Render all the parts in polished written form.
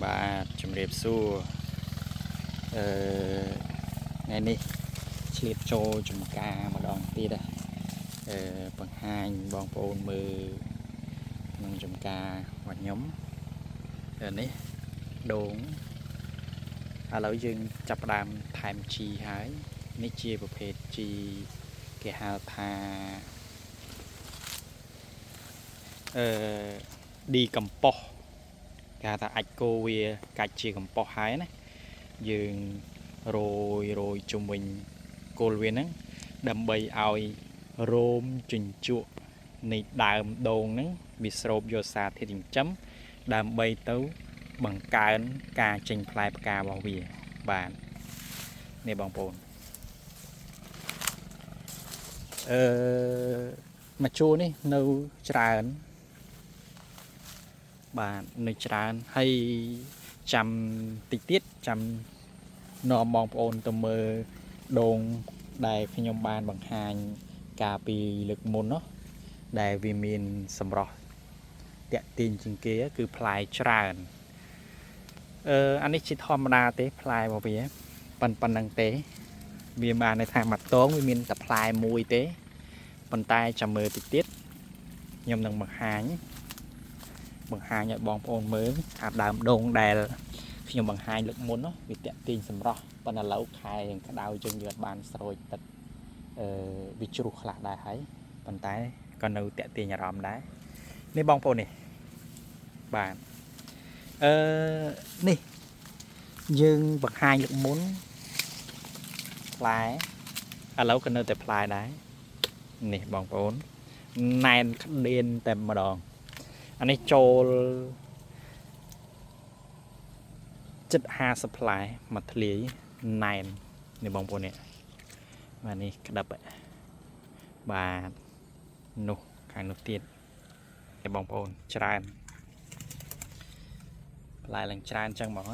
បាទជំរាបសួរថ្ងៃនេះឆ្លៀតចូលចំការម្ដងទៀតបង្ហាញបងប្អូនមើលក្នុងចំការរបស់ខ្ញុំនេះដូងឥឡូវយើងចាប់ផ្ដើមថែមជីហើយនេះជាប្រភេទជីគេហៅថាឌីកំប៉ុសគេថាអាចគោវាកាច់ជាកំប៉ុសហើយណាយើងរយជុំវិញគល់វាហ្នឹងដើម្បីឲ្យរោមជញ្ជក់នៃដើមដូងហ្នឹងវាស្រូបយកសារធាតុចិញ្ចឹមដើម្បីទៅបង្កើនការចេញផ្លែផ្ការបស់វាបាទនេះបងប្អូនមកជួរនេះនៅច្រើនបាទនៅច្រើនហើយចាំតិចទៀតចាំនាំបងប្អូនទៅមើលដូងដែលខ្ញុំបានបង្ហាញកាលពីលើកមុននោះដែលវាមានសម្រស់តាក់ទាញជាងគេគឺផ្លែច្រើនអានេះជាធម្មតាទេផ្លែរបស់វាប៉ុណ្ណឹងទេវាបានន័យថាមួយតងវាមានតែផ្លែមួយទេប៉ុន្តែចាំមើលតិចទៀតខ្ញុំនឹងបង្ហាញឲ្យបងប្អូនមើលអាដើមដូងដែលខ្ញុំបង្ហាញលើកមុននោះវាតាក់ទាញសម្រស់ប៉ុន្តែឥឡូវខែយ៉ាងក្តៅយើងអត់បានស្រោចទឹកវាជ្រុះខ្លះដែរហើយប៉ុន្តែក៏នៅតាក់ទាញអារម្មណ៍ដែរនេះបងប្អូននេះបាទនេះយើងបង្ហាញលើកមុនផ្លែឥឡូវក៏នៅតែផ្លែដែរនេះបងប្អូនណែនក្តៀនតែម្ដងអានេះចូលចិត្ត50ផ្លែមួយធ្លាយណែននេះបងប្អូននេះបាទនេះក្តឹបបាទនោះខាងនោះទៀតនេះបងប្អូនច្រើនផ្លែឡើងច្រើនចឹងហ្មង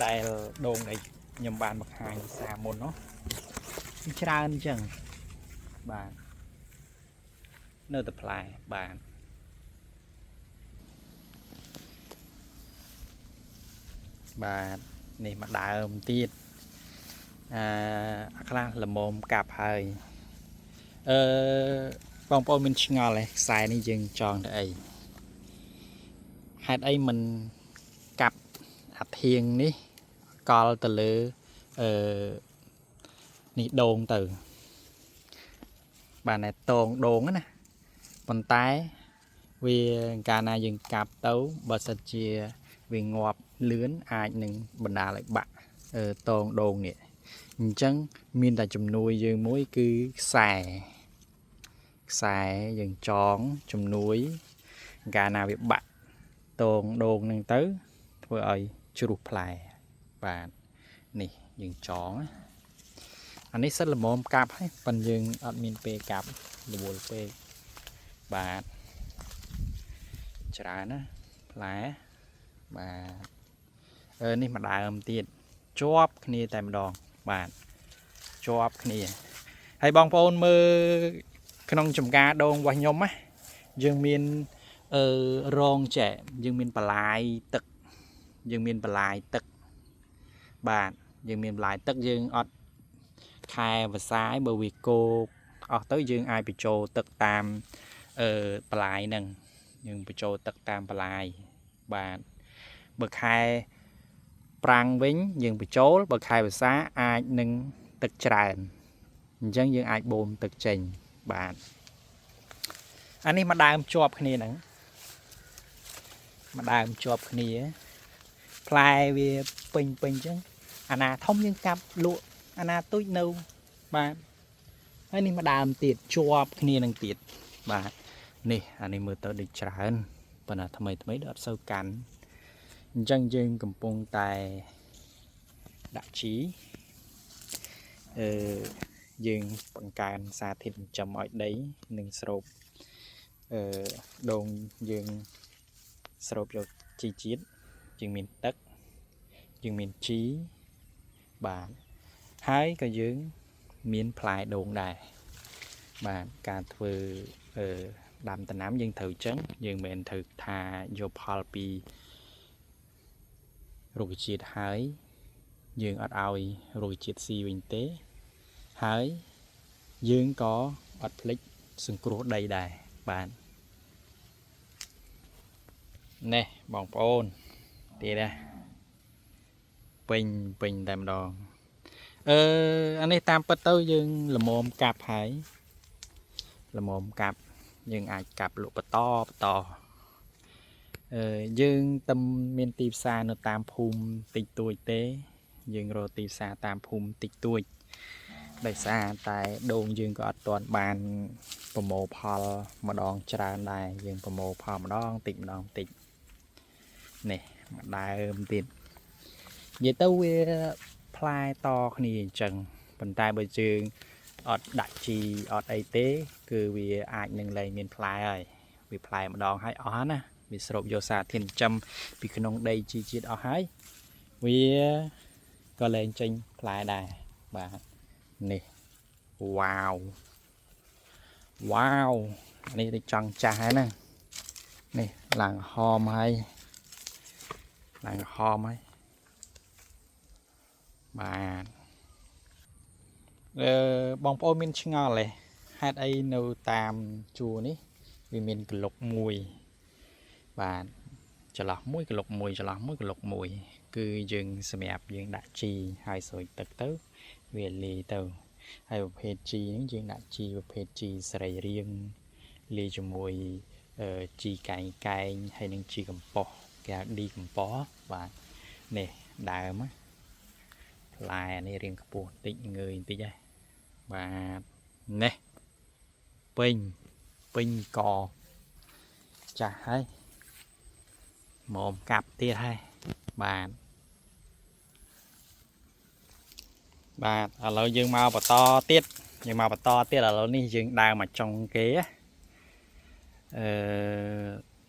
ដែលដូងដែលខ្ញុំបានបង្ហាញសារមុននោះច្រើនចឹងបាទនៅតែផ្លែបាទបាទនេះមកដើមទៀតខ្លះល្មមកាប់ហើយបងប្អូនមានឆ្ងល់ទេខ្សែនេះយើងចងទៅអីហេតុអីមិនកាប់អាធៀងនេះកលទៅលើនេះដូងទៅបាទតែតងដូងណាប៉ុន្តែវាកាលណាយើងកាប់ទៅបើសិនជាវាងាប់លឿនអាចនឹងបណ្ដាលឲ្យបាក់តងដូងនេះអញ្ចឹងមានតែជំនួយយើងមួយគឺខ្សែយើងចងជំនួយកាលណាវាបាក់តងដូងនឹងទៅធ្វើឲ្យជ្រុះផ្លែបាទនេះយើងចងអានេះសិតល្មមកាប់ហើយប៉ុន្តែយើងអត់មានពេលកាប់រវល់ពេកបាទច្រើនណាផ្លែបាទនេះមកដើមទៀតជាប់គ្នាតែម្ដងបាទជាប់គ្នាហើយបងប្អូនមើលក្នុងចំការដូងរបស់ខ្ញុំណាយើងមានរងចែយើងមានបន្លាយទឹកបាទយើងមានបន្លាយទឹកយើងអត់ខែវស្សាយបើវាគោកអស់ទៅយើងអាចបញ្ចូលទឹកតាមបន្លាយហ្នឹងយើងបញ្ចូលទឹកតាមបន្លាយបាទបើខែប្រាំងវិញយើងបញ្ចូលបើខែវស្សាអាចនឹងទឹកច្រើនអញ្ចឹងយើងអាចបូមទឹកចេញបាទអានេះមកដើមជាប់គ្នាហ្នឹងមកដើមជាប់គ្នាផ្លែវាពេញអញ្ចឹងអាណាធំយើងកាប់លក់អាណាទូចនៅបាទហើយនេះមកដើមទៀតជាប់គ្នានឹងទៀតបាទនេះអានេះមើលទៅដូចច្រើនប៉ុន្តែថ្មីដូចអត់សូវកាន់អញ្ចឹងយើងកំពុងតែដាក់ជីយើងបង្កើនសារធាតុចិញ្ចឹមឲ្យដីនិងស្រូបដូងយើងស្រូបយកជីជាតិយើងមានទឹកយើងមានជីបាទហើយក៏យើងមានផ្លែដូងដែរបាទការធ្វើ đam tận nám dương thử trứng dương mình thử thà vô phal pi rồi chiết hái dương ọt ao rồi chiết xì bình tế hái dương có ọt plek sừng cua đầy đài bạn nè bỏng ôn đi đây bình bình đàm đòn anh ấy tam bắt tới dương là mồm cạp hải là mồm cạp nhưng ai cạp lụa to to dương tâm miền tây xa nó tam phum tịch tuổi tế dương rồi tây xa tam phum tịch tuổi đại xa tại đồn dương có toàn bàn promo pal mà đòn tràn này dương promo pal mà đòn tịch nè mà đại tiền vậy tôi plai to này chẳng phần tay bởi trường ọt đại trì ọt ấy tế cứ vì ai nâng lấy miền plai rồi vì plai mà đòn hay ó nè vì sộp vô xa thiên trăm vì khả nông đây chi chiết ó hái vì có lên trên plai đài bà nè wow wow này thì trăng trái nè nè làng hòm hay bà bong ôi mình ngò lệ hát ấy nâu tam chùa ní vì mình cái lục mùi và cho lọc mũi cái lục mùi cứ dừng sẹp dừng đại trì hai sợi tật tớ về lì tàu hay một hệ trì những dừng đại trì một hệ trì sợi riêng lì cho mùi trì cài hay những trì cầm bò gà đi cầm bó và nè đại má lại này riêng cái bộ tịnh người tí đây và nè pin cò chả hay mồm cặp tiết hay bạn ở lâu dương mau và to tiết nhưng mà to tiết là lâu ní dương đào mà trong kế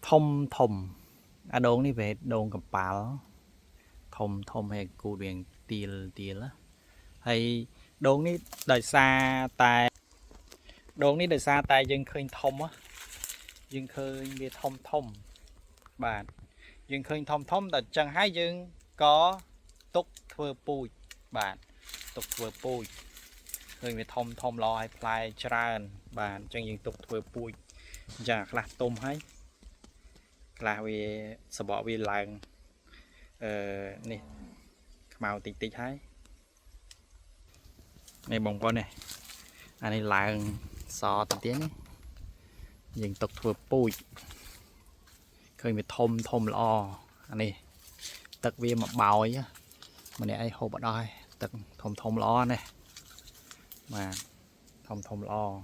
thông thùng đồn đi về đồn cầm bảo thông hay cụ điện tiền á hay đồn ní đời xa tại dương khơi thông á dương khơi về thông bạn dương khơi thông là chẳng hai dương có túc thưa pui bạn túc thưa pui khơi về thông lo hay play tràn bạn chẳng dương túc thưa pui chả là tôm hay là vì sợ bỏ vì làng nè màu tịch hay này bông con này anh này làng sò tầm tiếng ấy dừng tục thừa pui khơi bị thôm lo anh này tật viên mà bào ấy mà này ai hộp ở đây tật thôm lo này mà thôm lo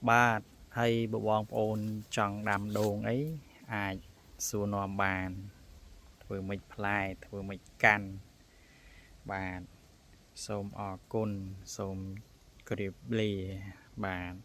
ba hay bộ bong ôn tròn đàm đồn ấy ai xua nò bàn vừa mình play vừa mình can bàn xôm côn xôm kịp lì bàn